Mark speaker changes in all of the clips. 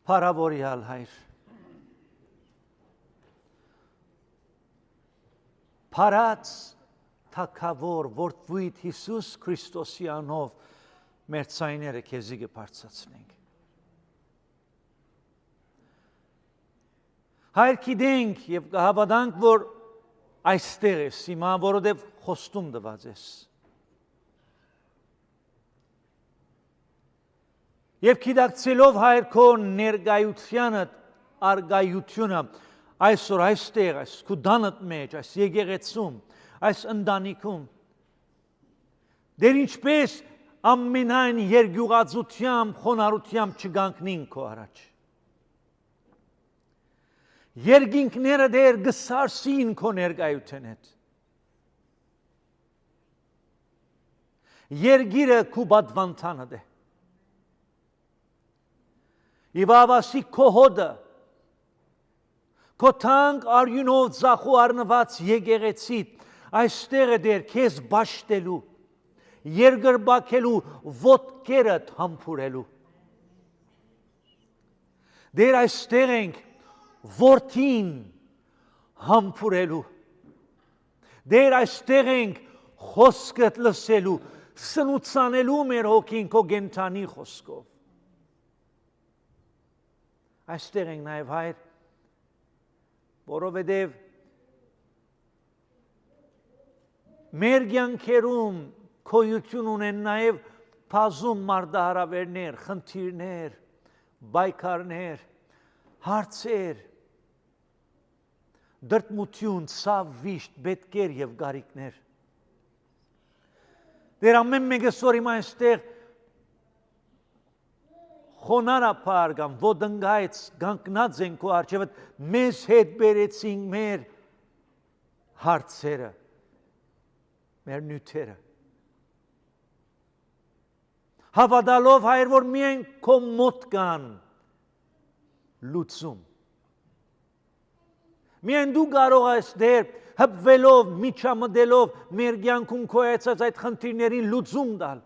Speaker 1: Փարավորյալ հայր, Փարած թագավոր որդվույթ Հիսուս Քրիստոսի անով մեր ցայները քեզի կբարձրացնենք։ Հայր գիտենք եւ կհավատանք, որ այստեղ ես հիմա, որովհետեւ խոստում տված ես։ Եվ գիտակցելով հայր քո ներկայությանը, արգայությունը, այսօր այստեղ, այս քո դանդ մեջ, այս եկեղեցում, այս ընտանիքում, դեր ինչպես ամենայն երկյուղածությամբ, խոնարհությամբ չգանքնին քո առաջ։ Երկինքները դեր գսարսին քո ներկայության հետ։ Երգիրը քո բադվանտանը դե։ Եվ ավասի քո հոդը, քո թանկ արյունով ձախու առնված եկեղեցիդ, այստեղ է դեր քեզ բաշտելու, երգրբակելու, ոտքերդ համբուրելու։ Դեր այստեղ ենք որդին համբուրելու։ Դեր այստեղ ենք խոսքդ լսելու, սնուցանելու մեր հոգին քո գենթանի խոսքով։ Այստեղ ենք նաև հայր, որովհետև մեր կյանքերում գոյություն ունեն նաև բազում մարտահրավերներ, խնդիրներ, պայքարներ, հարցեր, դրդմություն, ցավ, վիշտ, պետքեր եւ գարիքներ։ Դեր ամեն մեկը սորիմ այստեղ խոնարհապար կամ ոդնգայց գանկնած են քո առջևդ, մեզ հետ բերեցին մեր հարցերը, մեր նյութերը։ Հավատալով հայր, որ միայն քո մոտ կան լուծում։ Միայն դու կարող ես դեր հպվելով, միջամտելով մեր կյանքում քո այցած այդ խնդիրներին լուծում տալ։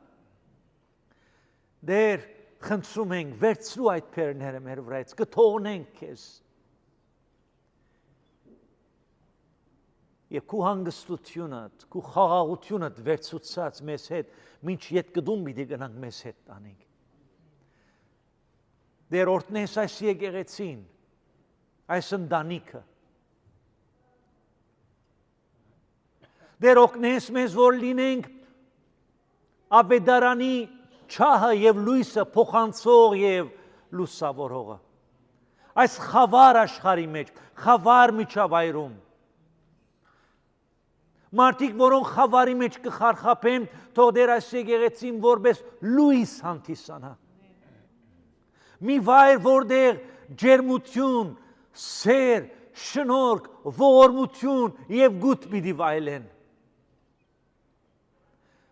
Speaker 1: Դեր խնդրում ենք, վերցրու այդ բեռները մեր վրայից, կթողնենք քեզ։ Եվ քո հանգստությունդ, քո խաղաղությունդ վերցուցած մեզ հետ, մինչ ետկդում պիտի գնանք մեզ հետ տանենք։ Դեր օրհնես այս եկեղեցին, այս ընտանիքը։ Դեր օգնես մեզ, որ լինենք ավետարանի չահը և լույսը փոխանցող և լուսավորողը։ Այս խավար աշխարհի մեջ, խավար միջավայրում։ Մարդիկ, որոնք խավարի մեջ կխարխափեն, թող դեր այս եկեղեցին որպես լույս հանդիսանա։ Մի վայր, որտեղ ջերմություն, սեր, շնորհք, ողորմություն և գութ պիտի վայելեն։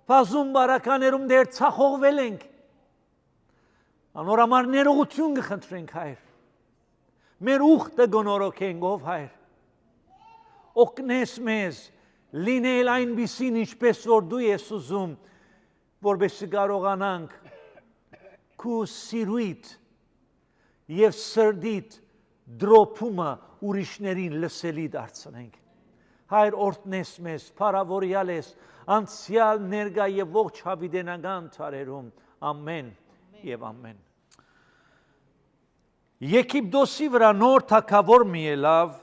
Speaker 1: Բազում բարականերում դեր ցախողվել ենք։ Անոր համար ներողություն կխնդրենք հայր։ Մեր ուխտը գոնորոքենք ով հայր։ Օգնես մեզ լինել այնպիսին, ինչպես որ դու ես ուզում, որպեսզի կարողանանք քո սիրույթ եւ սրդիդ դրոփումը ուրիշներին լսելի դարձնենք։ Հայր օրհնես մեզ, փառավորյալ ես անցյալ, ներկա եւ ողջ հավիտենական տարերում։ Ամեն եւ ամեն։ Եգիպտոսի վրա նոր թագավոր մի ելավ,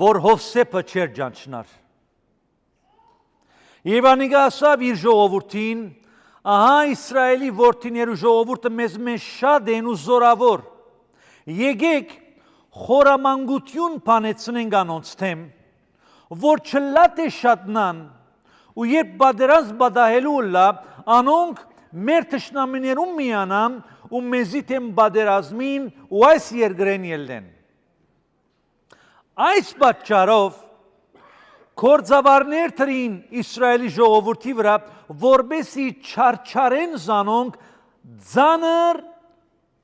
Speaker 1: որ Հովսեփը չէր ճանչնար։ Եվ անիկա ասավ իր ժողովրդին, ահա Իսրայելի որդիներու ժողովուրդը մեզ շատ են ու զորավոր։ Եկեք խորամանկություն բանեցնենք անոնց թեմ, որ չլատ է շատնան, ու երբ պատերազմ պատահելու լա, անոնք մեր թշնամիներուն միանան ու մեզի թեմ պատերազմին ու այս երկրեն ելնեն։ Այս պատճառով գործավարներ թրին Իսրայելի ժողովրդի վրա, որպեսզի չարչարեն զանոնք ծանր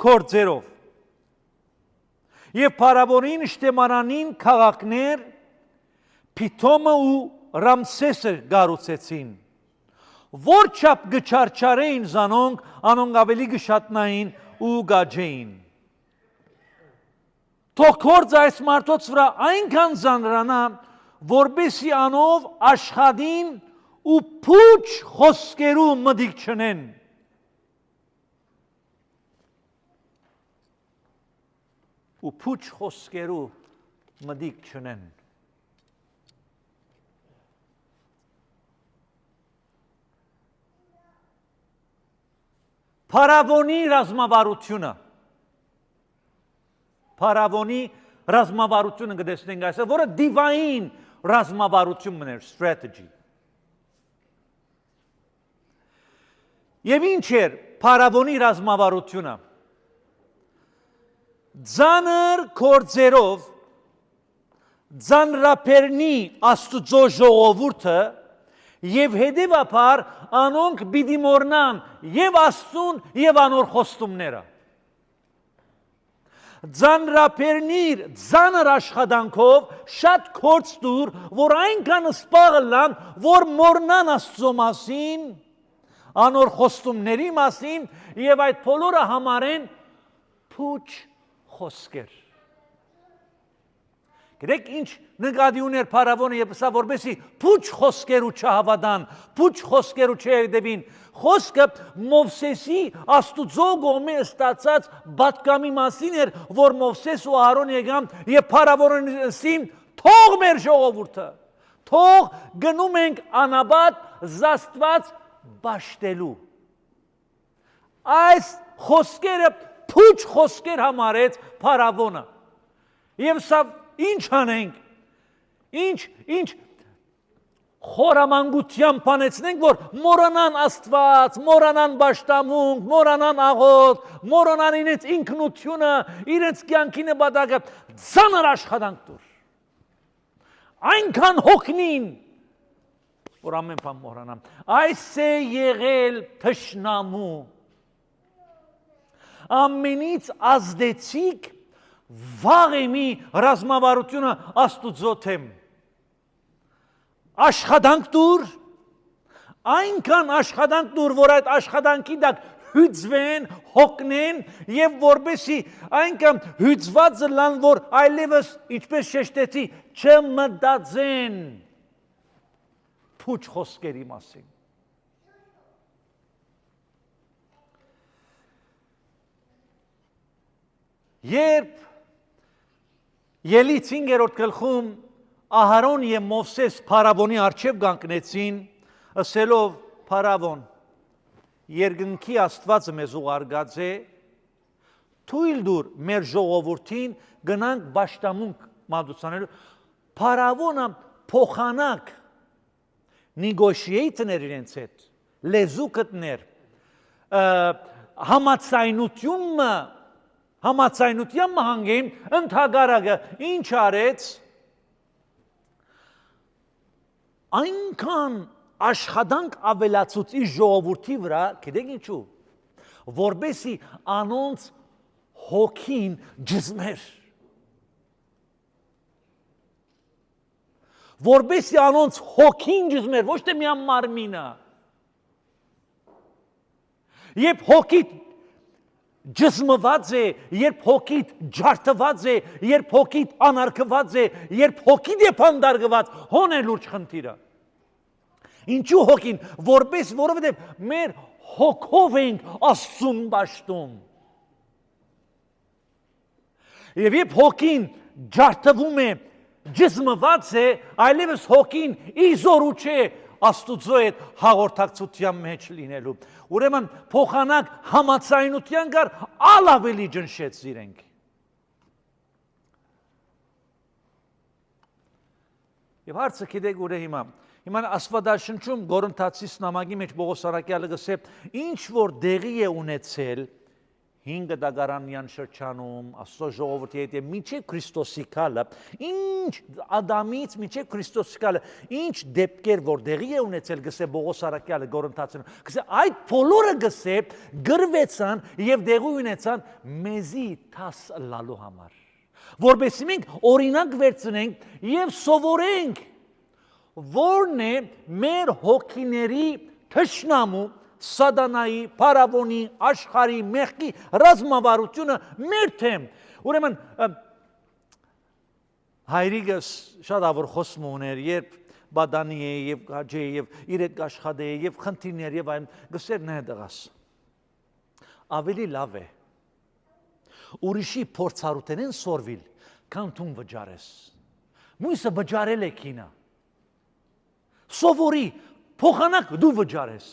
Speaker 1: գործերով։ Եվ փարավոնին շտեմանանին քաղաքներ Փիթոմը ու Ռամսեսը գառուցեցին։ Որ չափ գչարչարեին զանոնք, անոնք ավելի գշատնային ու գաջեին։ Թող գործ այս մարդոց վրա այնքան զանրանա, որպեսզի անով աշխատին ու փուչ խոսքերու մտիկ չնեն։ Ու փուչ խոսքերու մտիկ չնեն։ Փարավոնի ռազմավարությունը կտեսնենք այսօր, որը դիվային ռազմավարությունն էր, strategy։ Եվ ինչ էր փարավոնի ռազմավարությունը։ Ձանր գործերով ձանրապերնի Աստուծո ժողովուրդը եւ հետեւաբար անոնք պիտի մոռնան եւ Աստծուն եւ անոր խոստումները։ Ձանրապերնիր ձանր աշխատանքով շատ կորց դուր, որ այնքան սպաղ լան, որ մոռնան Աստծո մասին, անոր խոստումների մասին եւ այդ բոլորը համարեն փուչ խոսքեր։ Գիտեք ինչ նկատի ուներ փարավոնը եւ սա որպեսի փուչ խոսքերու չհավատան, փուչ խոսքերու չհետևին։ Խոսքը Մովսեսի Աստուծո կողմէ ստացած բատկամի մասին էր, որ Մովսես ու Ահարոն եկան եւ փարավոնին թող մեր ժողովուրդը, թող գնում ենք անաբադ զաստված բաշտելու։ Այս խոսքերը փուչ խոսքեր համարեց փարավոնը։ Եվ սա ինչ անենք, ինչ խորամանկությամբ բանեցնենք, որ մոռանան Աստված, մոռանան պաշտամունք, մոռանան աղոտ, մոռանան իրենց ինքնությունը, իրենց կյանքի նպատակը, ծանր աշխատանք դուր։ Այնքան հոգնին, որ ամեն բան մոռանան։ Այս է եղել թշնամու։ Ամենից ազդեցիկ վաղեմի ռազմավարությունը Աստուծո թեմ։ Աշխատանք դուր, այնքան աշխատանք դուր, որ այդ աշխատանքի դակ հյուծվեն, հոգնեն եւ որպեսի այնքան հյուծված լան, որ այլևս, ինչպես շեշտեցի, չմտածեն փուչ խոսքերի մասին։ Երբ ելից 5-րդ գլխում Ահարոն եւ Մովսես փարավոնի առջև կանգնեցին, ասելով փարավոն, երկնքի Աստվածը մեզ ուղարկած է, թույլ դուր մեր ժողովրդին գնանք պաշտամունք մատուցանելու։ Փարավոնը փոխանակ negotiate-ներ իրենց հետ, լեզու գտներ, համացայնության մահանգին ընդհակարակը ինչ արեց, այնքան աշխատանք ավելացուց իր ժողովրդի վրա, գիտեք ինչու, որպեսի անոնց հոգին ջզմեր, որպեսի անոնց հոգին ջզմեր, ոչ թե միայն մարմինը, երբ հոգիդ ջզմված է, երբ հոգիդ ջարդված է, երբ հոգիդ անարգված է, երբ հոգիդ է փանդարգված, հոն է լուրջ խնդիրը։ Ինչու հոգին, որովհետև մեր հոգով ենք Աստծուն պաշտում։ Եվ երբ հոգին ջարդվում է, ջզմված է, այլևս հոգին իզորու չէ Աստուծո հետ հաղորդակցության մեջ լինելու։ Ուրեմն փոխանակ համացայնության կար ավելի ջնշեց իրենք։ Եվ հարցը գիտեք ուր է հիմա։ Հիմա Աստվածաշնչում Կորինթացիս նամակի մեջ Պողոս առաքյալը գսե ինչ որ դեղի է ունեցել 5 դագարանյան շրջանում Աստծո ժողովրդի հետ մինչև Քրիստոսի գալը, ինչ Ադամից մինչև Քրիստոսի գալը, ինչ դեպքեր որ դեղի է ունեցել գսե Պողոս առաքյալը Կորինթացիներուն, գսե այդ բոլորը գսե գրվեցան եւ դեղի ունեցան մեզի տաս լալու համար, որովհետեւ մենք օրինակ վերցնենք եւ սովորենք, որն է մեր հոգիների թշնամու սադանայի, փարավոնի, աշխարհի, մեղքի ռազմավարությունը մեր թեմ։ Ուրեմն հայրիկս շատ ավոր խոսում ուներ, երբ բադանի է եւ գաջե եւ իր հետ աշխատե եւ խնդիրներ եւ այն գսեր նա դղաս։ Ավելի լավ է ուրիշի փորձառութենեն սորվիլ, քան դու վճարես։ Մույսը վճարել է քինա։ Սովորի, փոխանակ դու վճարես։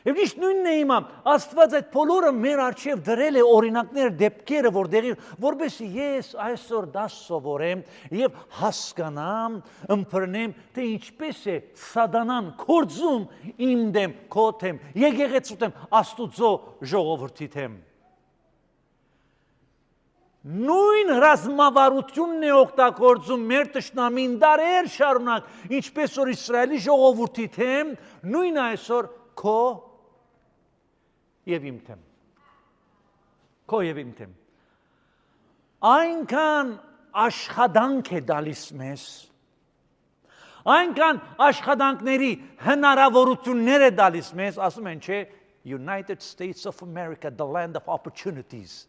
Speaker 1: Եվ իշտ նույնն է հիմա, Աստված այդ բոլորը մեր առջև դրել է օրինակներ, դեպքերը, որպեսզի ես այսօր դաս սովորեմ եւ հասկանամ, ըմբռնեմ, թե ինչպես է սատանան կործում իմ դեմ, քո դեմ, եկեղեցու դեմ, Աստուծո ժողովրդի դեմ։ Նույն ռազմավարությունն է օգտագործում մեր տշնամին դարեր շարունակ, ինչպես որ Իսրայելի ժողովրդի դեմ, նույն այսօր քո եւ իմ դեմ։ Քո եւ իմ դեմ։ Այնքան աշխատանք է տալիս մեզ, այնքան աշխատանքների հնարավորություններ է տալիս մեզ, ասում են չէ, United States of America, the land of opportunities.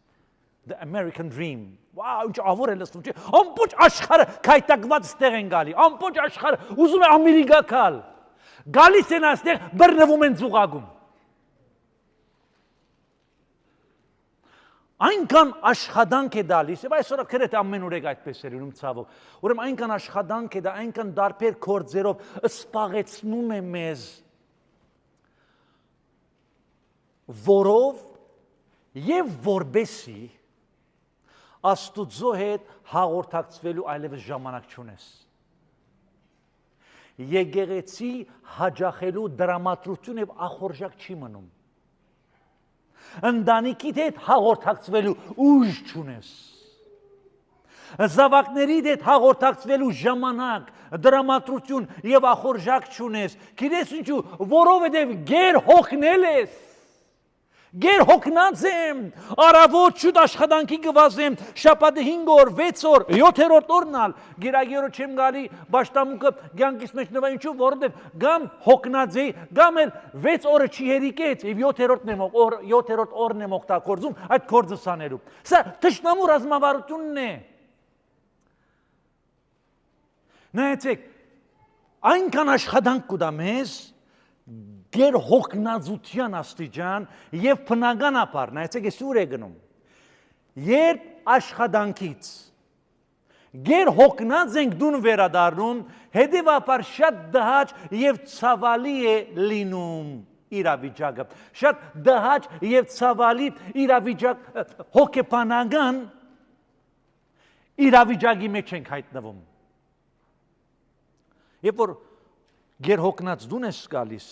Speaker 1: The American dream. Wow, ինչ ավոր է լսում, չէ։ Ամբողջ աշխարհը քայտակված ստեղ են գալի։ Ամբողջ աշխարհը ուզում է Ամերիկա գալ։ Գալիս են այստեղ, բռնվում են զուգագում։ Այնքան աշխատանք է տալիս, եւ այսօր քրեթե ամեն օր այդպես է լինում ցավով։ Ուրեմն այնքան աշխատանք է դա, այնքան դարբեր կորձերով սպաղեցնում է մեզ, որով եւ որբեսի Աստուծո հետ հաղորդակցվելու այլևս ժամանակ չունես։ Եկեղեցի հաջախելու դրամատրություն եւ ախորժակ չի մնում։ Ընտանիքիդ հետ հաղորդակցվելու ուժ չունես։ Զավակների հետ հաղորդակցվելու ժամանակ, դրամատրություն եւ ախորժակ չունես։ Գիտես ինչու, որովհետեւ գեր հոգնել ես։ Գեր հոգնած եմ, առավոտ շուտ աշխատանքի գվազեմ, շաբաթը 5 օր, 6 օր, 7-րդ օրն ալ, գիրագերո չեմ գալի, բաշտամուկը գյանքիս մեջ նվա ինչու, որովհետև գամ հոգնած էի, գամ էլ 6 օրը չի հերիկեց, եւ 7-րդ օրն եմ օգտագործում այդ գործը սանելու։ Սա թշնամու ռազմավարությունն է։ Նայեցեք, այնքան աշխատանք կուտա մեզ, գեր հոգնածության աստիճան եւ բնականաբար, նայեցեք ես ուր է գնում։ Երբ աշխատանքից գեր հոգնած ենք դուն վերադառնում, հետեւաբար շատ դահաճ եւ ցավալի է լինում իրավիճակը։ Շատ դահաճ եւ ցավալի իրավիճակ հոգեբանական իրավիճակի մեջ ենք հայտնվում։ Երբ որ գեր հոգնած դուն ես գալիս,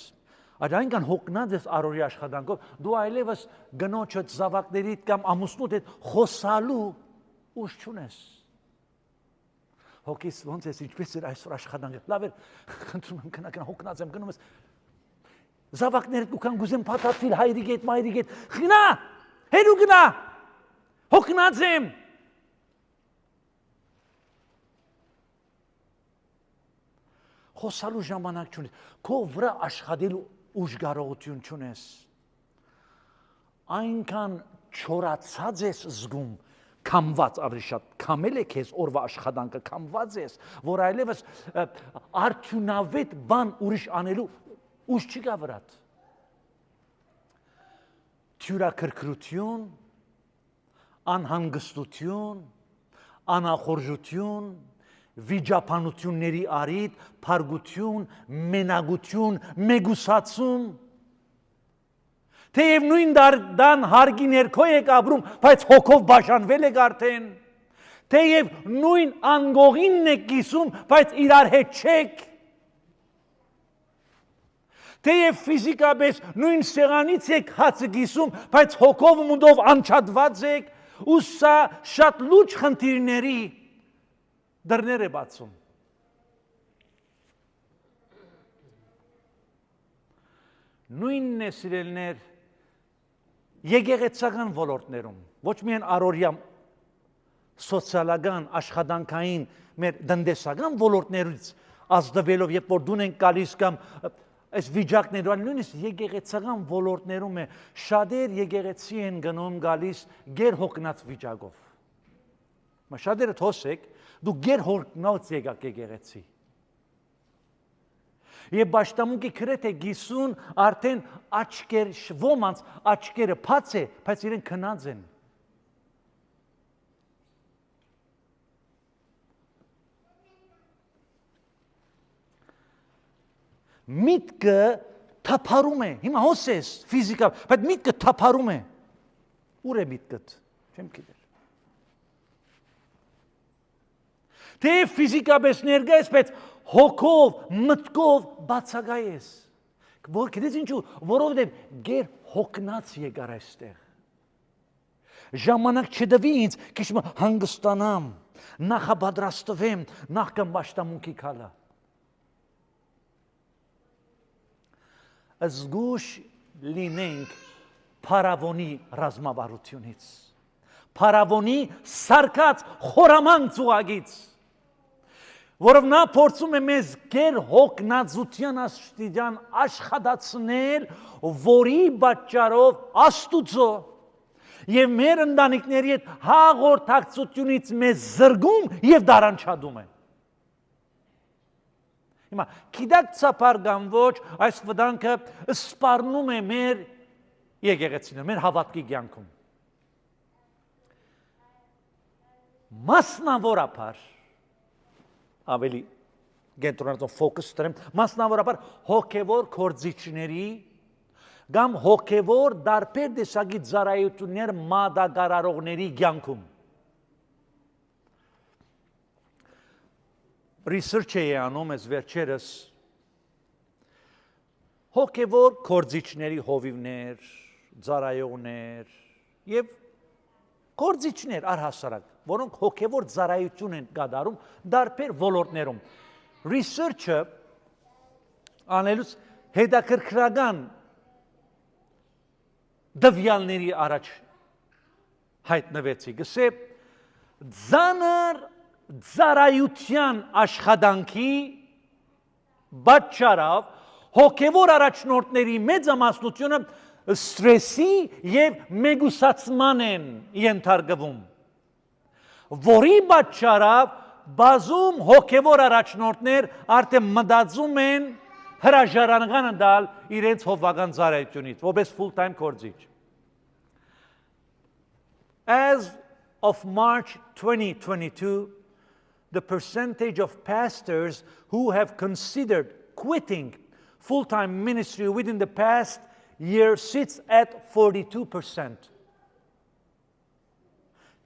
Speaker 1: այնքան հոգնած ես առօրյա աշխատանքով, դու այլևս գնոջդ, զավակներիդ կամ ամուսնուդ հետ խոսալու ուժ չունես։ Հոգիս ոնց ես ինչպես էր այսօր աշխատանքը։ Լավ է, խնդրում եմ քնական հոգնած եմ գնում ես։ Զավակներդ ու կան գուզեմ փաթաթվիլ հայրիկ հետ, մայրիկ հետ։ Խնա, հերու գնա։ Հոգնած եմ։ Խոսալու ժամանակ չունես, քո վրա աշխատելու ուժ կարողություն չունես, այնքան չորացած ես զգում, կամված ավելի շատ, կամել է քեզ օրվա աշխատանքը, կամված ես, որ այլևս արդյունավետ բան ուրիշ անելու ուժ չի գա վրատ։ Թյուրաքրքրություն, անհանգստություն, անախորժություն, վիճապանությունների առիթ, փարգություն, մենակություն, մեգուսացում, թեև նույն դան հարգի ներքո եք ապրում, բայց հոգով բաժանվել եք արդեն, թեև նույն անգողինն եք կիսում, բայց իրար հետ չեք, թեև ֆիզիկապես նույն սեղանից եք հացը կիսում, բայց հոգով մունդով անչադված եք, ու սա շատ լուրջ խնդիրների դռներ է բացում։ Նույնն է սիրելներ եկեղեցական ոլորտներում, ոչ միայն առօրյա սոցիալական, աշխատանքային, մեր տնտեսական ոլորտներից ազդվելով, երբ որ դուն ենք գալիս կամ այս վիճակներում նույնիսկ եկեղեցական ոլորտներում է շատեր եկեղեցի են գնում գալիս գերհոգնած վիճակով։ Մա շատերը թոսեք, դու գերհոգնած եկակ եկեղեցի։ Եվ պաշտամունքի գրեթե 50 արդեն աչքեր ոմանց աչքերը բաց է, բայց իրենք քնած են։ Միտքը թափարում է, հիմա հոսես ֆիզիկա, բայց միտքը թափարում է։ Ուր է միտքդ, չեմ գիտեր։ Թե ֆիզիկապես ներկա ես, բայց հոգով, մտքով բացակայ ես։ Գիտես ինչու, որովհետև գեր հոգնած եկար այստեղ։ Ժամանակ չդվի ինձ, քիչ հանգստանամ, նախապատրաստվեմ, նախքան պաշտամունքի գալը։ Զգուշ լինենք փարավոնի ռազմավարությունից, փարավոնի սարկած խորամանկ ծուղակից, որով նա փորձում է մեզ գեր հոգնածության աստիճան աշխատացնել, որի պատճառով Աստուծո եւ մեր ընտանիքների հետ հաղորդակցությունից մեզ զրկում եւ դարանչադում է։ Հիմա գիտակցաբար կամ ոչ այս վտանգը սպառնում է մեր եկեղեցին, մեր հավատքի կյանքում։ Մասնավորապես ավելի կենտրոնացող ֆոկուս դրեմ, մասնավորապես հոգևոր գործիչների կամ հոգևոր դարբեր տեսակի ծառայություններ մատակարարողների կյանքում։ Research է անում ես վերջերս հոգևոր գործիչների հովիվներ, ծառայողներ եւ գործիչներ առհասարակ, որոնք հոգևոր ծառայություն են կատարում դարբեր ոլորտներում։ Research-ը անելուց հետաքրքրական դվյալների առաջ հայտնվեցի, գսե ծանր ծառայության աշխատանքի պատճառով հոգևոր առաջնորդների մեծամասնությունը ստրեսի եւ մեգուսացման են ենթարկվում, որի պատճառով բազում հոգևոր առաջնորդներ արդեն մտածում են հրաժարական տալ իրենց հովվական ծառայությունից, որպես full-time գործիչ։ As of March 2022, the percentage of pastors who have considered quitting full-time ministry within the past year sits at 42%.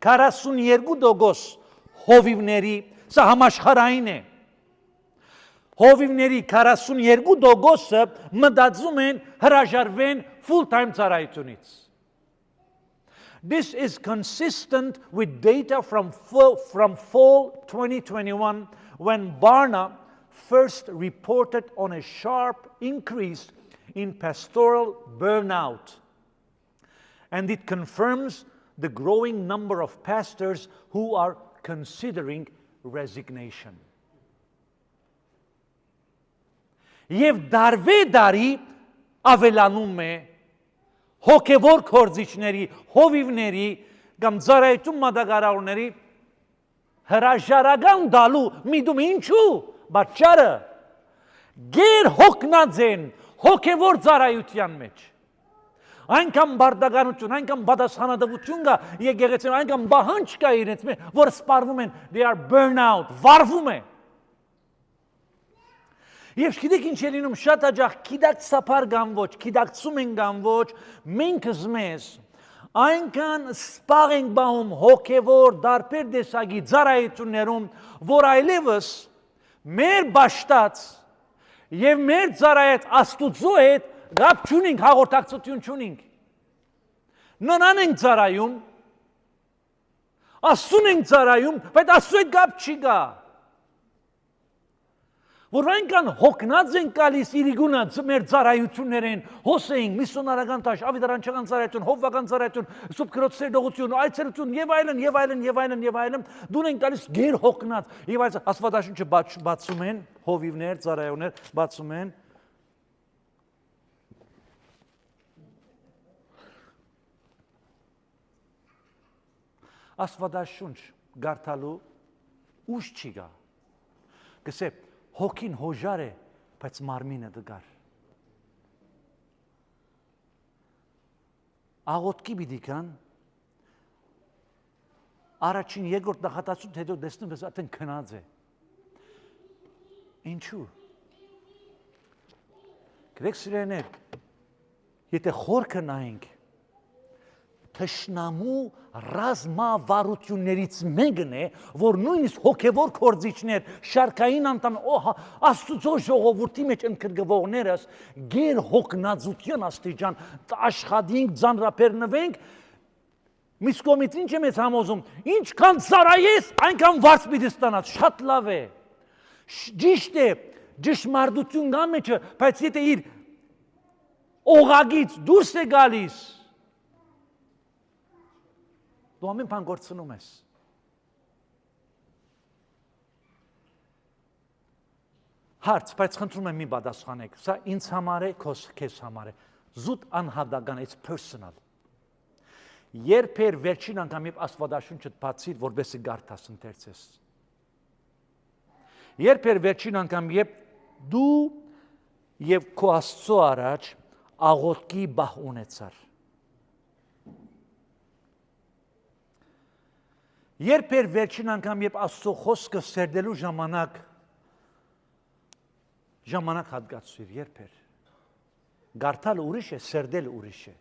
Speaker 1: 42% հովիվների, սա համաշխարհային է։ Հովիվների 42%-ը մտածում են հրաժարվեն full-time ծառայությունից։ This is consistent with data from fall 2021 when Barna first reported on a sharp increase in pastoral burnout. And it confirms the growing number of pastors who are considering resignation. Եվ դարվե-դարի ավելանում է հոգևոր գործիչների, հովիվների կամ ծառայություն մատակարարողների հրաժարական տալու միտում ինչու պատճառը գեր հոգնած են հոգևոր ծառայության մեջ։ Այնքան բարդականություն, այնքան պատասխանատվություն կա եկեղեցին, այնքան պահանջ կա իրենց մեջ, որ սպառվում են, they are burnout, վառվում է։ Եվ գիտեք ինչ է լինում, շատ հաճախ գիտակցաբար կամ ոչ, գիտակցում են կամ ոչ, մենք մեզ այնքան սպառ ենք բահում հոգևոր դարբեր տեսակի ծառայություններում, որ այլևս մեր բաշտած եւ մեր ծառայած Աստուծո հետ գապ չունենք, հաղորդակցություն չունենք։ Նոնան ենք ծառայում, Աստծուն ենք ծառայում, բայց Աստծո հետ գապ չի գա։ Որ այնքան հոգնած են գալիս իրիգունած մեր ծառայություններեն, հոսեինք, միսիոնարական տաշ, ավետարանչական ծառայություն, հովվական ծառայություն, սուրբ Քրոջ սերտողություն, այցելություն եւ այլն եւ այլն եւ այլն եւ այլն, դուն են գալիս գեր հոգնած եւ այս աստվածաշունչը բացում են, հովիվներ, ծառայողներ բացում են Աստվածաշունչ գարտալու ուժ չի գա։ Գսե հոգին հոժար է, բայց մարմինը դգար։ Աղոտքի պիտի կան առաջին երկրորդ նախատասություն հետո դեսնում ես այդեն քնած է։ Ինչու։ Գրեք սիրելիներ, եթե խորքը նայենք, թշնամու ռազմավարություններից մեկն է, որ նույնիսկ հոգևոր կորձիչներ, շարքային անդամ, Աստուծո ժողովրդի մեջ ընկրկվողներս գեր հոգնածության աստիճան աշխատենք, ձանրապերնվենք, մյուս կողմից ինչ եմ ես համոզում, ինչքան ծառայես, այնքան վարձ պիտի ստանաս, շատ լավ է։ Ճիշտ է, ճշմարտություն կա մեջը, բայց եթե իր օղագից դուրս է գալիս, դու ամեն բան գործնում ես։ Հարց, բայց խնդրում եմ մի պատասխանեք, սա ինձ համար է, քեզ համար է, զուտ անհատական, it's personal։ Երբ էր վերջին անգամ երբ Աստվածաշունչը բացիր, որպեսզի գարթաս ընթերցես։ Երբ էր վերջին անգամ երբ դու եւ քո Աստծո առաջ աղոթքի բահ ունեցար։ Երբ էր վերջին անգամ երբ Աստծո խոսքը սերդելու ժամանակ հատկացրիր, երբ էր։ Գարթալ ուրիշ է, սերդել ուրիշ է։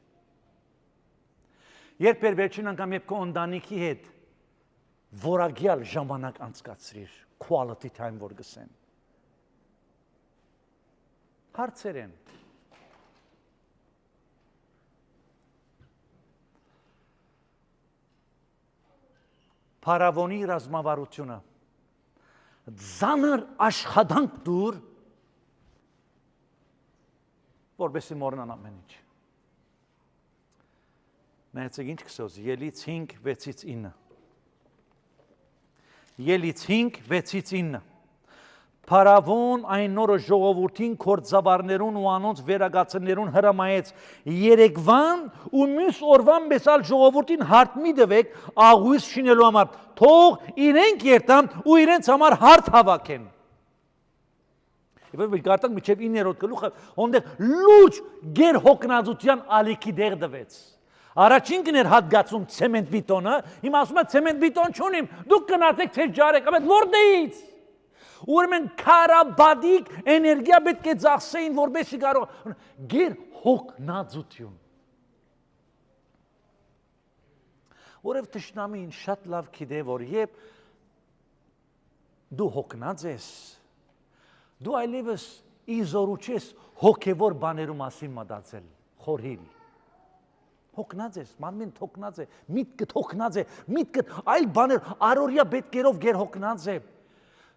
Speaker 1: Երբ էր վերջին անգամ երբ քո ընտանիքի հետ որակյալ ժամանակ անցկացրիր, quality time որ գսեն։ Հարցեր են։ Փարավոնի ռազմավարությունը ծանր աշխատանք դուր, որպեսզի մոռանան ամեն ինչ։ Նայեցեք ինչ կսոզ, Ելից 5:6-9։ Ելից 5:6-9։ Փարավոն այն նորը ժողովրդին կորձավարներուն ու անոնց վերագացներուն հրամայեց երեկվան ու մյուս օրվան բեսալ ժողովրդին հարթ մի դվեք աղույս շինելու համար, թող իրենք երտան ու իրենց համար հարթ հավաքեն։ Եվ գարտանք միջև 9-րդ գլուխը, հոնդեղ լուջ գեր հոգնածության ալիքի դեղ դվեց։ Առաջին կներ հատկացում ցեմենտ բիտոնը, հիմա ասում է ցեմենտ բիտոն չունիմ, դուք գնացեք ցեզ ջարեք, բայց որտեղից։ Ուրեմն քարաբադիկ էներգիա պետք է ծախսեին, որպեսզի կարող գեր հոգնածություն։ Որև թշնամին շատ լավ գիտե, որ երբ դու հոգնած ես, դու այլևս իզորու չես հոգևոր բաներու մասին մտածել, խորհիլ։ Հոգնած ես, մանմին հոգնած է, միտքդ հոգնած է, միտքդ այլ բաներ, առօրյա պետքերով գեր հոգնած է։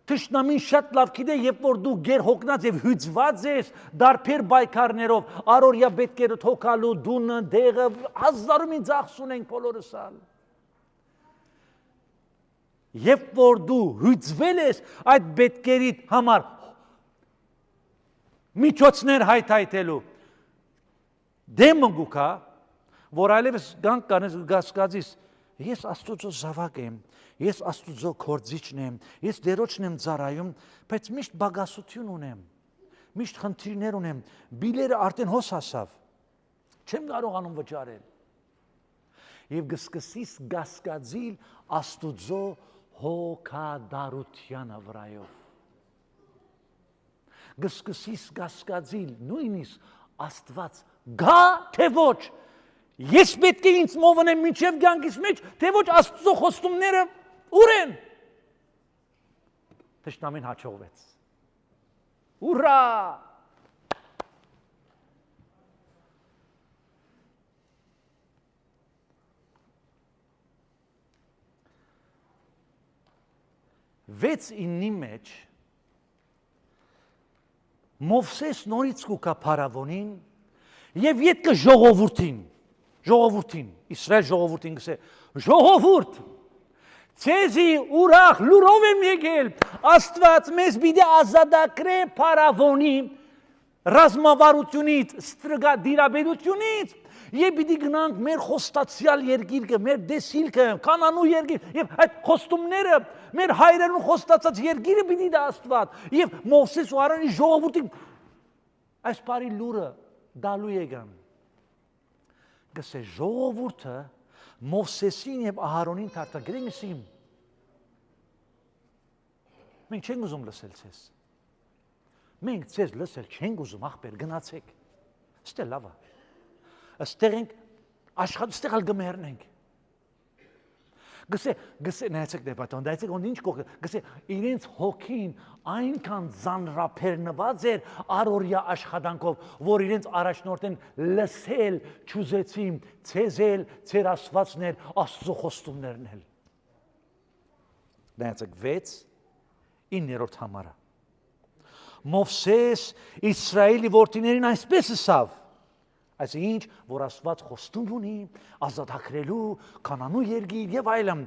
Speaker 1: Թշնամին շատ լավ գիտե, երբ որ դու գեր հոգնած եւ հյուծված ես դարբեր բայկարներով, առօրյա պետքերը թոքալու, դունը, դեղը, հազարումի ծախս ունենք բոլորս ալ։ Երբ որ դու հյուծվել ես այդ պետքերի համար միջոցներ հայթայթելու, դեմը գուքա, որ այլևս գանք կանես գասկածիս, ես Աստուծո զավակ եմ, ես Աստուծո կորձիչն եմ, ես դերոջն եմ ծառայում, բայց միշտ բագասություն ունեմ, միշտ խնդիրներ ունեմ, բիլերը արդեն հոս հասավ, չեմ կարողանում վճարել։ Եվ գսկսիս գասկածիլ Աստուծո հոգադարությանը վրայով։ Գսկսիս գասկածիլ նույնիսկ Աստված գա թե ոչ, ես պետք է ինձ մովնեմ մինչև կյանքիս մեջ, թե ոչ Աստծո խոստումները ուր են։ Թշնամին հաջողվեց։ Ուրա! Վեց իննի մեջ Մովսես նորից կուկա փարավոնին եւ ետքը ժողովուրդին, Իսրայել ժողովուրդին գսե, ժողովուրդ, ցեզի ուրախ լուրով եմ եկել, Աստված մեզ պիտի ազատագրե փարավոնի ռազմավարությունից, ստրգադիրաբերությունից Եվ պիտի գնանք մեր խոստացյալ երկիրը, մեր դեսիլքը, կանանու երկիր, եւ այդ խոստումները, մեր հայրերուն խոստացած երկիրը պիտի դա Աստված։ Եվ Մովսես ու Արոնի ժողովուրդի այս բարի լուրը դալու եկան։ Գսե ժողովուրդը Մովսեսին եւ Ահարոնին թարգմանել են։ Մենք չենք ուզում լսել ցես։ Մենք ցես լսել չենք ուզում, ախպեր, գնացեք։ Ստե լավ է։ Աստեղ ենք աշխատ ստեղ ալ գմերնենք։ Գսե նայեցեք դեպատոն, դայցեք ոնց ինչ կողը, գսե իրենց հոգին այնքան զանրափերնված էր առօրյա աշխատանքով, որ իրենց առաջնորդեն լսել, ճուզեցին, ցեզել, ցեր Աստվածներ, Աստծո խոստումներն էլ։ Նայեցեք 6-9-րդ համարը։ Մովսես Իսրայելի որդիներին այսպես ասավ. Այսինչ, որ Աստված խոստում ունի ազատագրելու կանանու երկիր եւ այլն։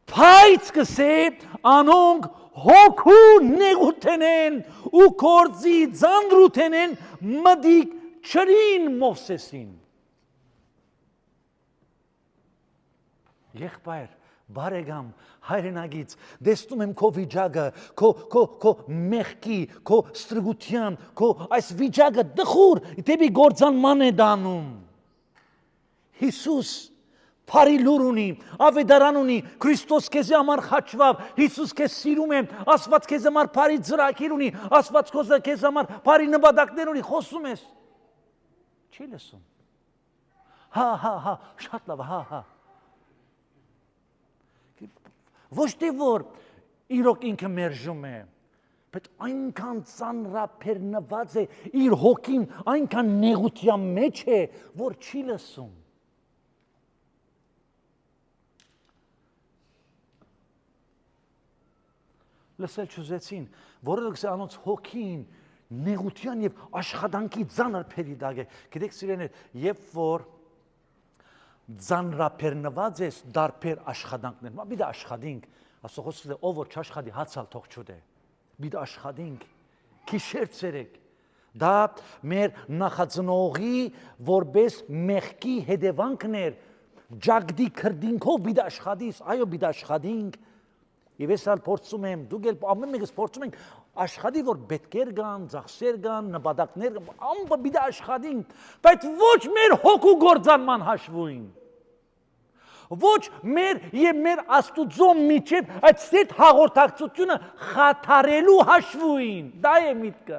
Speaker 1: Բայց կսե անոնք հոգու նեղութենեն ու կորձի ձանրութենեն մդիկ չրին Մովսեսին։ Եղբայր, բարեկամ, հայրենագից, դեսնում եմ քո վիճակը, քո մեղքի, քո ստրգության, քո այս վիճակը դխուր, դեպի գործանման է դանում։ Հիսուս Փարի լուր ունի, ավետարան ունի, Քրիստոս քեզ համար խաչվավ, Հիսուս քեզ սիրում է, Աստված քեզ համար Փարի ծրագիր ունի, Աստված քեզ համար Փարի նպատակներ ունի, խոսում ես։ Չի լսում։ Հա, շատ լավ, հա։ Ոչ թե որ իրոք ինքը մերժում է, բայց այնքան ծանրափերնված է, իր հոգին այնքան նեղության մեջ է, որ չի լսում։ Լսել չուզեցին, որովհետև անոնց հոգին նեղության եւ աշխատանքի ծանր փերիդակ է։ Գիտեք սիրելիներ, երբ որ ծանրափերնված ես դարբեր աշխատանքներ, բիդը աշխատենք, ասողոսը ով որ չաշխատի հացալ թող չուտե, բիդը աշխատենք, քիշեր ցերեկ, դա մեր նախածնողի որպես մեղքի հետևանքներ, ջագդի քրդինքով բիդը աշխատիս, այո բիդը աշխատենք, եւ ես ալ փորձում եմ, դուք էլ ամեն մեկս փորձում ենք աշխատի որ պետքեր կան, ծախսեր կան, նպատակներ կան, ամբողջ բիդը աշխատենք, բայց ոչ մեր հոգու գործանման հաշվույն։ Ոչ մեր եւ մեր Աստուծո միջև այդ սետ հաղորդակցությունը խաթարելու հաշվույն, դա է միտքը։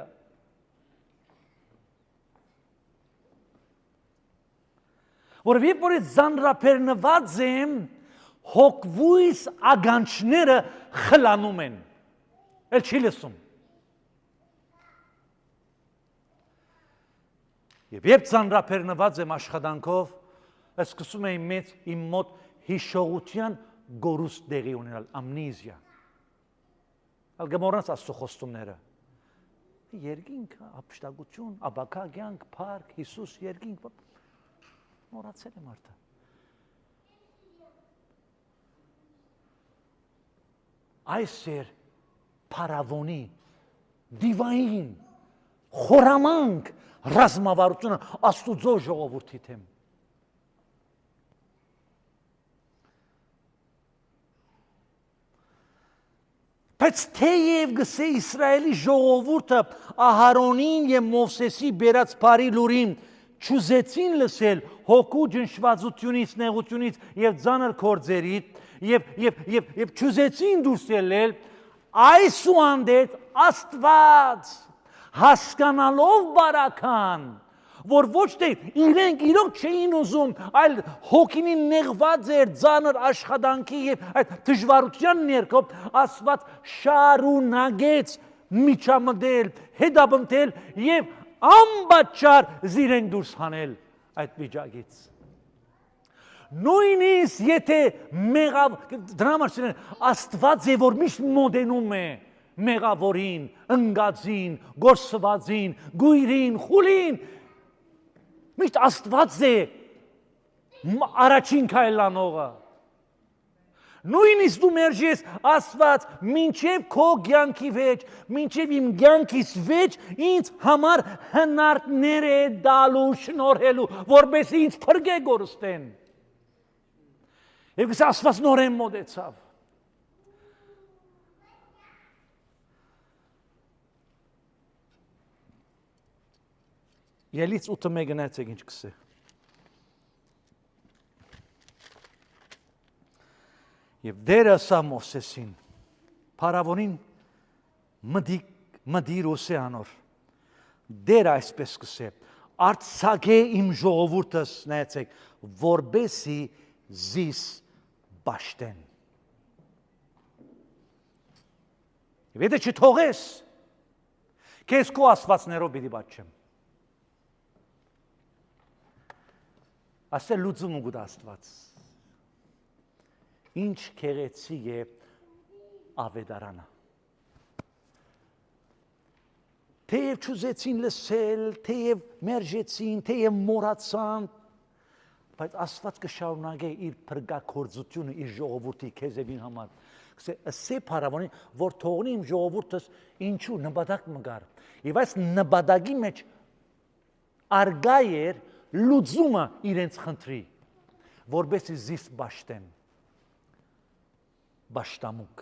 Speaker 1: Որովհետեւ որ զանրափերնված եմ, հոգվույս ագանչները խլանում են, էլ չի լսում։ Եվ երբ զանրափերնված եմ աշխատանքով, սկսում է իմ մոտ հիշողության գորուստ դեղի ունենալ, ամնիզիա։ Ալգամորանց Աստծո խոստումները։ Երկինք, ապշտակություն, աբակա կյանք, փառք, Հիսուս երկինք, մոռացել եմ արդեն։ Այս էր փարավոնի, դիվային, խորամանկ ռազմավարությունը Աստուծո ժողովրդի թեմ։ Բայց թեև գսե Իսրայելի ժողովուրդը Ահարոնին եւ Մովսեսի բերած բարի լուրին չուզեցին լսել հոգու ջնշվածությունից, նեղությունից եւ ծանր գործերից եւ չուզեցին դուրս ելնել, այսուհանդերձ Աստված հասկանալով բարական, որ ոչ թե իրենք իրոք չէին ուզում, այլ հոգին նեղված էր ծանր աշխատանքի եւ այդ դժվարության ներքո Աստված շարունակեց միջամտել, հետապնդել եւ անպատճառ զիրեն դուրս հանել այդ վիճակից։ Նույնիսկ եթե մեղավ, դրա համար Աստված է որ միշտ մոդենում է մեղավորին, ընկածին, գործվածին, գույրին, խուլին, միշտ Աստված է առաջին քայլանողը։ Նույնիսկ դու մերժես Աստված մինչև քո կյանքի վեճ, մինչև իմ կյանքիս վեճ ինձ համար հնարքներ է դալու, շնորհելու, որպեսզի ինձ փրկե գորստեն։ Եվ Աստված նորեն մոտեցավ։ Ելից 8-ը գնացեք ինչ կսե։ Եվ դերը ասա Մովսեսին, Փարավոնին մդիր օսեանոր, դերը այսպես կսե, արձակե իմ ժողովուրդս, նայեցեք, որբեսի զիս բաշտեն։ Եվ եթե չթողես, քեզ քո աստվածներով պիտի բաչեմ։ Ասել լուծում ու գուտ Աստված։ Ինչ քեղեցիկ է ավետարանը։ Թեև չուզեցին լսել, թեև մերժեցին, թեև մոռացան, բայց Աստված կշարունակե իր փրկագործությունը իր ժողովրդի քեզևին համար։ Ասե Փարավոնին, որ թողնի իմ ժողովուրդս ինչու նպատակ մգար։ Եվ այս նպատակի մեջ արգա էր լուծումը իրենց խնդրի, որբեսի զիս բաշտեն։ Բաշտամունք։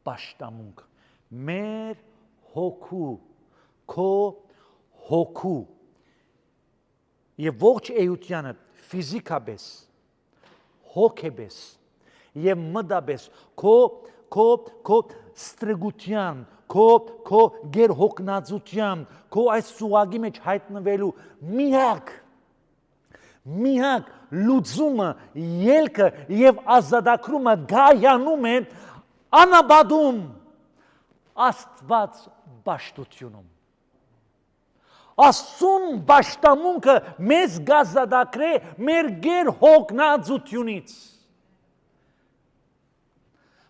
Speaker 1: Բաշտամունք։ Մեր հոգու, քո հոգու եւ ողջ էությանը ֆիզիկաբես, հոգեբես եւ մտաբես քո ստրգության, քո գերհոգնածության, քո այս սուղակի մեջ հայտնվելու միակ լուծումը, ելքը եւ ազատագրումը գայանում է անաբադում Աստված բաշտությունում։ Աստուն բաշտամունքը մեզ գազադակրե մեր գեր հոգնածությունից։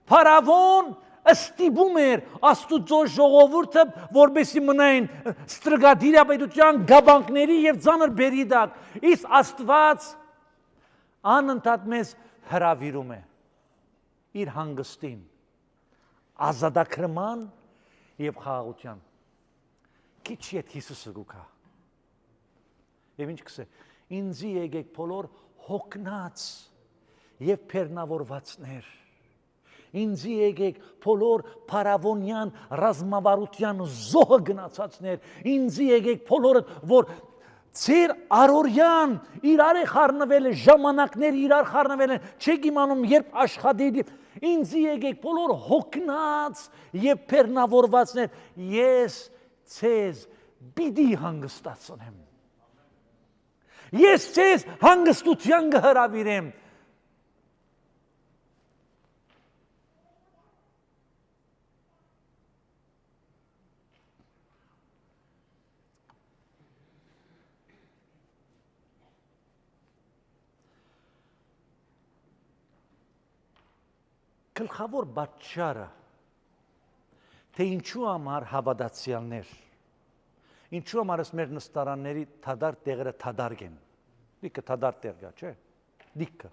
Speaker 1: Փարավոն ստիպում էր Աստուծո ժողովուրդը, որպեսզի մնային ստրգադիրապետության գաբանքների եւ ծանր բերի տակ։ Իսկ Աստված անընդհատ մեզ հրավիրում է իր հանգստին, ազատագրման եւ խաղաղության։ Քիչ ետ Հիսուսը գուքա։ Եվ ինչ կսե, ինձի եկեք բոլոր հոգնած եւ բեռնավորվածներ։ Ինձի եկեք բոլոր փարավոնյան ռազմավարության զոհը գնացածներ, ինձի եկեք բոլորը, որ ձեր առօրյան իրար է խառնվել է, ժամանակներ իրար խառնվել են, չեք իմանում երբ աշխատի, ինձի եկեք բոլոր հոգնած եւ բեռնավորվածներ, ես ձեզ պիտի հանգստացնեմ։ Ես ձեզ հանգստության կհրավիրեմ։ Գլխավոր պատճառը, թե ինչու համար հավատացյալներ, ինչու համար մեր նստարանների թադար տեղերը թադարգ են, դիքը թադար տեղ գա, չէ, դիքը։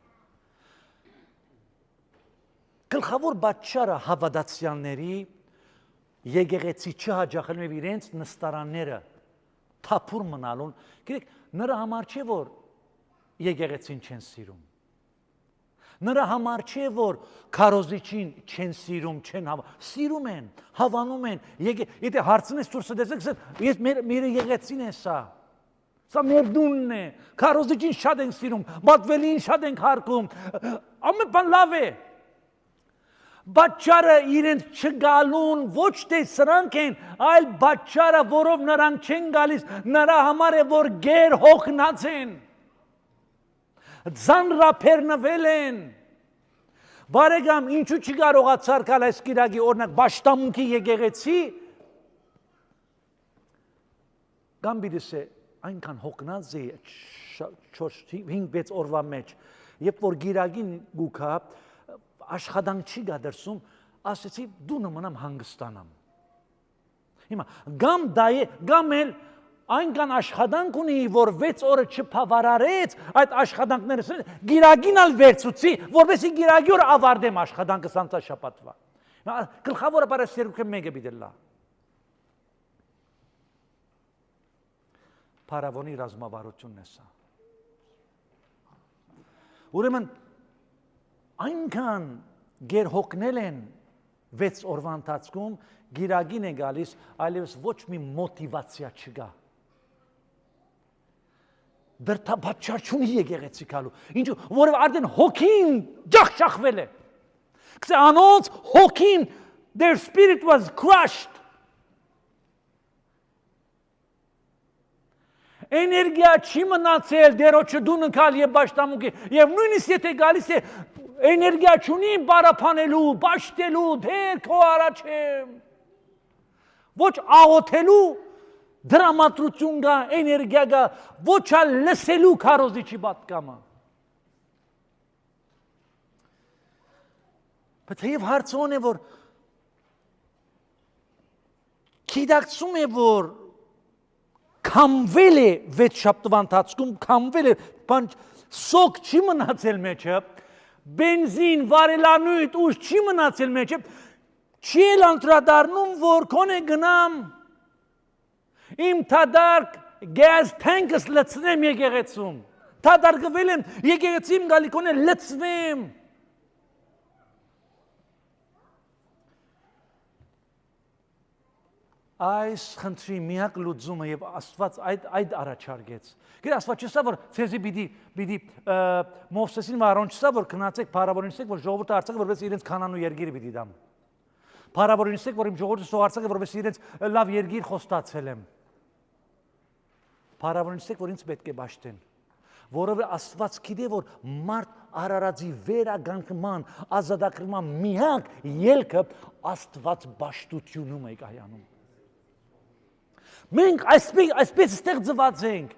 Speaker 1: Գլխավոր պատճառը հավատացյալների եկեղեցի չհաջողելու եւ իրենց նստարանները թափուր մնալուն, գիտեք, նրա համար չէ որ եկեղեցին չեն սիրում։ Նրա համար չէ որ քարոզիչին չեն սիրում, չեն սիրում են, հավանում են։ Եթե հարցնես դուրսը տեսեք, ես մեր եկեղեցին է սա։ Սա մեր դունն է։ Քարոզիչին շատ ենք սիրում, Բատվելին շատ ենք հարգում։ Ամեն բան լավ է։ Պատճառը իրենց չգալուն ոչ թե սրանք են, այլ պատճառը, որով նրանք չեն գալիս, նրա համար է որ գեր հոգնած են։ Ձանրափեռնվել են։ Բարեկամ, ինչու չկարողացար գալ այս կիրակի օրինակ Բաշտամունքի եկեղեցի։ Կամ բիդիսե այնքան հոգնած է 4-5 օրվա մեջ, երբ որ գիրակին գուքա աշխատանք չի գադրսում, ասեցի դու նմանամ հանգստանամ։ Հիմա գամ դա է, գամ էլ այնքան աշխատանք ունի, որ 6 օրը չփավարարեց, այդ աշխատանքները գիրագինալ վերցուցի, որովհետեւ գիրագի օր ավարտեմ աշխատանքը սանտաշապատվա։ Գլխավորը բարես երկու մեկը բիդելա։ Փարավոնի ռազմավարությունն է սա։ Ուրեմն այնքան գերհոգնել են 6 օրվա ընթացքում գիրագին է գալիս, այլևս ոչ մի մոտիվացիա չկա։ Դրթաբաճարչունի եկեղեցի գալու։ Ինչու, որովհետև արդեն հոգին ջախջախվել է։ Գուցե անոնց հոգին, their spirit was crushed. Էներգիա չի մնացել, դերոջը դու նկալ եւ ճաշտամուկի, եւ նույնիսկ եթե գալիս է էներգիա չունի բարապանելու, ճաշտելու, դեր քո առաջեմ։ Ոչ աղոթելու դրամատրություն կա, էներգիա կա, ոչ ալ լսելու քարոզիչի պատկամը։ Բայց եւ հարցոն է, որ գիտակցում է, որ կամվել է 6 շաբթվա ընթացքում, կամվել է, բան սոկ չի մնացել մեջը, բենզին, վարելանույթ, ուժ չի մնացել մեջը, չի էլ անդրադառնում, որ կոնե գնամ, իմ թադարկ գազ թանկս լցնեմ եկեղեցում, թադարկվել եմ, եկեղեցիմ գալի կոնե լցվեմ, այս խնդրի միակ լուծումը եւ Աստված այդ առաջարկեց։ Գիտես Աստված չսա որ ցեզի պիտի Մովսեսին ու Արոն չսա որ քնացեք փարավորինցեք որ ժողովուրդը արցակ որպես իրենց քանանու երգիրը պիտի դամ։ Փարավորինցեք որ իմ ժողովուրդը սողարցակ որպես իրենց լավ երգիր խոստացել եմ։ Փարավորինցեք որ ինձ պետք է ճաշտեն։ Որովհետեւ Աստված գիտե որ մարդ արարածի վերագանքման ազատագրման միակ ելքը Աստված ճաշտությունում է կայանում։ Մենք այսպես ստեղծված ենք,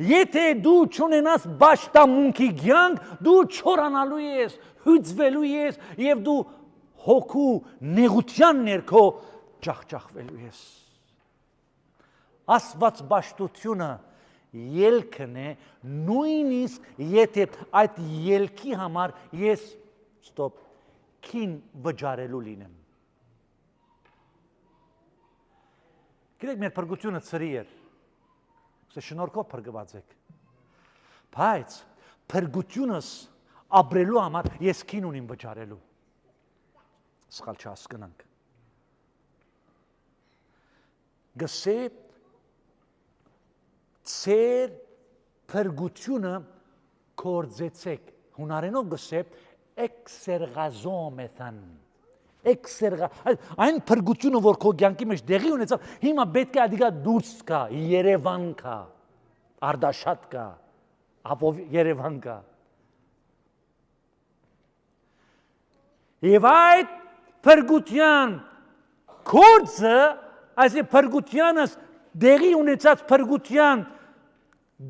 Speaker 1: եթե դու չունենաս ճաշտամունքի կյանք, դու չորանալու ես, հյուծվելու ես եւ դու հոգու նեղության ներքո ջախջախվելու ես։ Աստված ճաշտությունը ելքն է, նույնիսկ եթե այդ ելքի համար ես քին վճարելու լինեմ։ Գիտեք, մեր փրկությունը ծրի էր, շնորհքով փրկված եք, բայց փրկությունս ապրելու համար ես քին ունիմ վճարելու, սխալ չհասկանանք, գսե ծեր փրկությունը կործեցեք, հունարենով գսե էքսերգազոմեթան, այն փրկությունը, որ քո կյանքի մեջ դեղի ունեցավ, հիմա պետք է ադիգա դուրս կա, Երևան կա, Արդաշատ կա, ապով Երևան կա։ Եվ այդ փրկության կորձը, այս փրկությանս դեղի ունեցած փրկության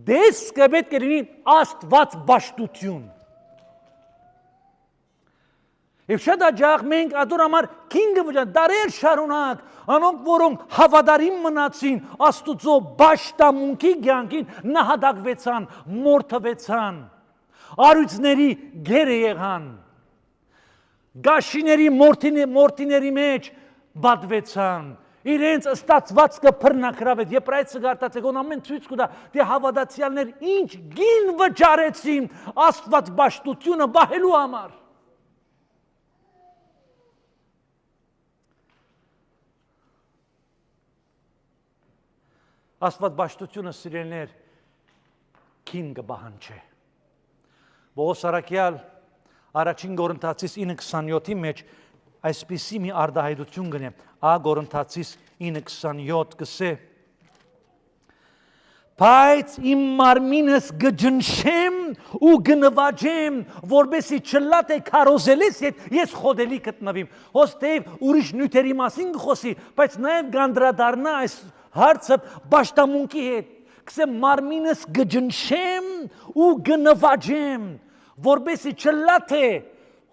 Speaker 1: դեսկը պետք է լինի Աստված ճաշտություն։ Եվ շատ աջախ մենք ադոր համար քինգը վճան, դարեր շարունակ, անոնք որոնք հավատարիմ մնացին Աստուծո ճաշտամունքի կյանքին նահատակվեցան, մորթվեցան, արույցների գերը եղան, գաշիների մորթիների մեջ բատվեցան, իրենց ստացվածքը բռնակրավեց, Եբրայեցը գարտացեք, on ամեն ցույց կտա, թե հավատացյալներ ինչ գին վճարեցին Աստված ճաշտությունը բահելու համար։ Աստված ճաշտությունը սիրելիներ քին կբահանջի։ Պողոս առաքյալ առաջին Կորինթացիս 9:27-ի մեջ այսպիսի մի արտահայտություն գնե, Կորինթացիս 9:27 գսե. Բայց իմ մարմինս գջնշեմ ու գնվաջեմ, որբեսի չլատ է քարոզելես ես խոդելի գտնվիմ։ Հոստեև ուրիշ նյութերի մասին խոսի, բայց նաև գանդրադառնա այս հարցը ճաշտամունքի հետ, կսե մարմինս գջնշեմ ու գնվաջեմ, որբեսի չլատ է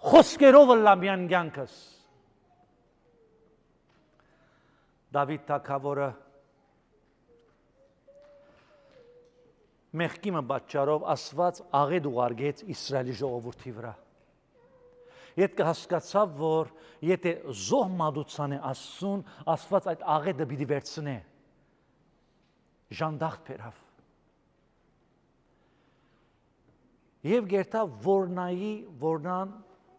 Speaker 1: խոսքերով լամյան կյանքս։ Դավիթ թագավորը մեղքի պատճառով Աստված աղետ ուղարկեց Իսրայելի ժողովրդի վրա։ Եթե հասկացավ, որ եթե զոհ մատուցան է Աստծուն, Աստված այդ աղետը պիտի վերցնե։ Ժանդախտ բերավ։ Եվ գերտավ որնան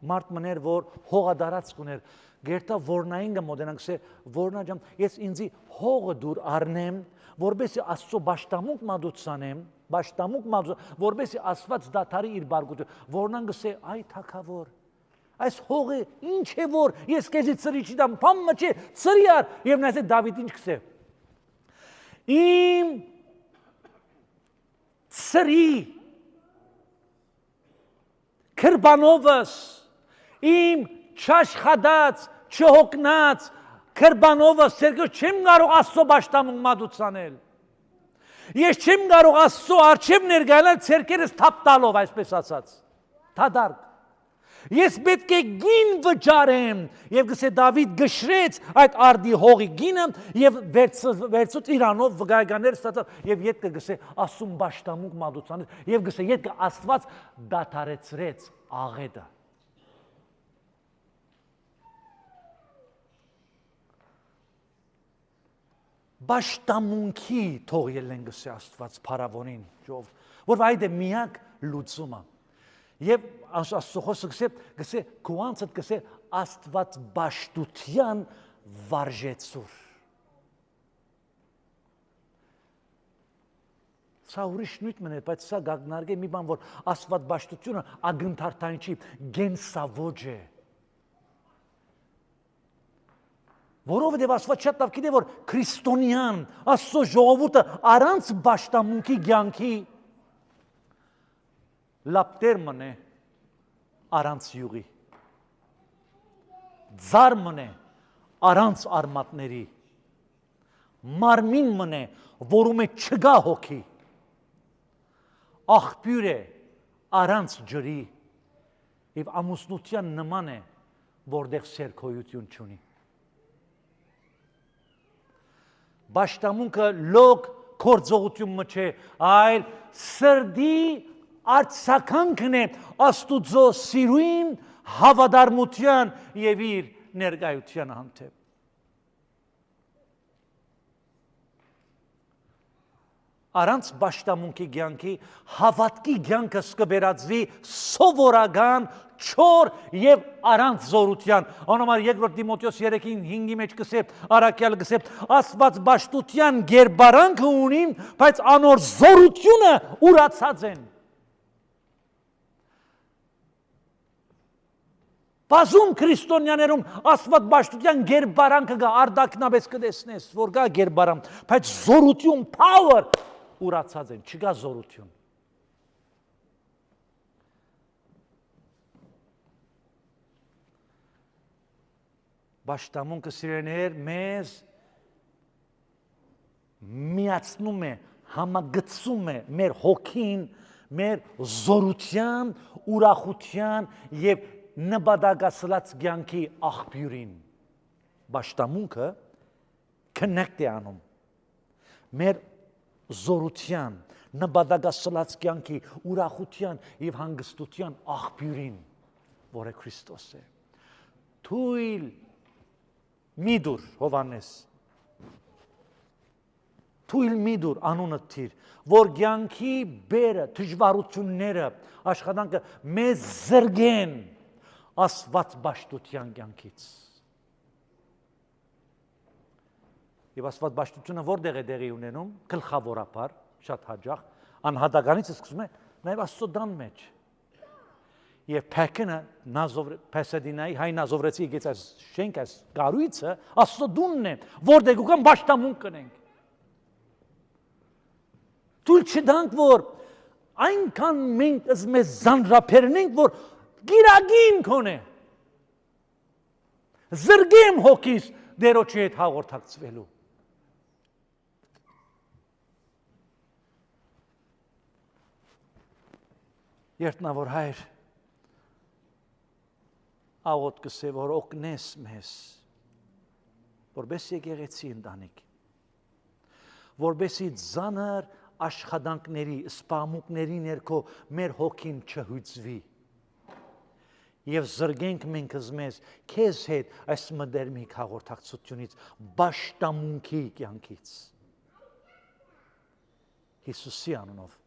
Speaker 1: մարդ մներ, որ հողադարած կուներ, գերտավ որնային գմոդենան կսե, որնա ջամ, ես ինձի հողը դուր առնեմ, որբեսի Աստծո բաշտամունք մատուցանեմ, որբեսի Աստված դատարի իր բարգությունը, որնան կսե, այ թագավոր, այս հողը ինչ է որ ես քեզի ծրի չդամ, փամը չէ, ծրի ար, եւ նայեցեք Դավիթ ինչ կսե։ Իմ ծրի քրբանովս, իմ չաշխատած, չհոգնած քրբանովս ցերկը չեմ կարող Աստծո բաշտամունք մատուցանել։ Ես չեմ կարող Աստծո արչև ներկայանալ ցերկերս թափ տալով, այսպես ասած։ Թադարկ։ Ես պետք է գին վճարեմ, եւ գսե Դավիթ գշրեց այդ արդի հողի գինը եւ վերցուց իրանով վգայականներ ստացավ եւ յետքը գսե Աստծուն բաշտամունք մատուցանեց եւ գսե յետքը Աստված դադարեցրեց աղետը։ Բաշտամունքի թողել են գսե Աստված փարավոնին, որ այդ է միակ լուծումը։ Եվ Աստծո խոսքը գսե քուանցդ գսե Աստված բաշտության վարժեցուր։ Սա ուրիշ նույն մնե, բայց սա գագնարգե մի բան, որ Աստված բաշտությունը ագնթարթային չի, գենսավոճ է։ Որովհետև Աստված շատ լավ գիտե, որ քրիստոնյան, Աստծո ժողովուրդը առանց բաշտամունքի կյանքի լապտեր մնե առանց յուղի, ձար մնե առանց արմատների, մարմին մնե, որում է չգա հոգի, աղբյուր է առանց ջրի և ամուսնության նման է, որտեղ սերքոյություն չունի։ Բաշտամունքը լոկ կործողություն մը չէ, այլ սրդի արձականքն է Աստուծո սիրույն, հավատարմության եւ իր ներկայության հանդեպ։ Առանց բաշտամունքի կյանքի հավատքի կյանքը սկբերածվի սովորական չոր եւ առանց զորության։ Անոմար երկրորդ Տիմոթեոս 3:5-ի մեջ կսե Արաքյալ կսե Աստված բաշտության գերբարանքը ունին, բայց անոր զորությունը ուրացած են։ Բազում քրիստոնյաներում Աստված բաշտության գերբարանքը գա արդակնաբես կտեսնես, որ գա գերբարան, բայց զորություն, power ուրացած են, չկա զորություն։ Բաշտամունքը սիրելիներ մեզ միացնում է, համագծում է մեր հոգին, մեր զորության, ուրախության եւ նպատակասլաց կյանքի աղբյուրին։ Բաշտամունքը connect է անում մեր զորության, նպատակասլաց կյանքի ուրախության եւ հանգստության աղբյուրին, որը Քրիստոս է։ Թույլ մի դուր Հովանես, թույլ մի դուր անունը թիր, որ կյանքի բերը, դժվարությունները, աշխատանքը մեզ զրկեն Աստված բաշտության կյանքից։ Եվ Աստված բաշտությունը որտեղ է տեղի ունենում, գլխավորապես, շատ հաճախ, անհատականից սկսում է նաև Աստծո դան մեջ։ Եվ Փեքենը Փեսեդինայի հայ նազովրեցի եկեց այս շենք, այս կառույցը Աստծո դունն է, որտեղ ուղղան բաշտամունք կնենք։ Թույլ չտանք, որ այնքան մենք մեզ զանրափերնենք, որ գիրագին կոնե, զրգեմ հոգիս դերոջի հետ հաղորդակցվելու։ Երտնավոր հայր, աղոտ կսե, որ օգնես մեզ, որպես եկեղեցի ընտանիք, որպեսի ծանր աշխատանքների, սպամուկների ներքո մեր հոգին չհուծվի։ Եվ զրգենք մենք մեզ քեզ հետ այս մդերմիկ հաղորդակցությունից, պաշտամունքի կյանքից։ Հիսուսի անունով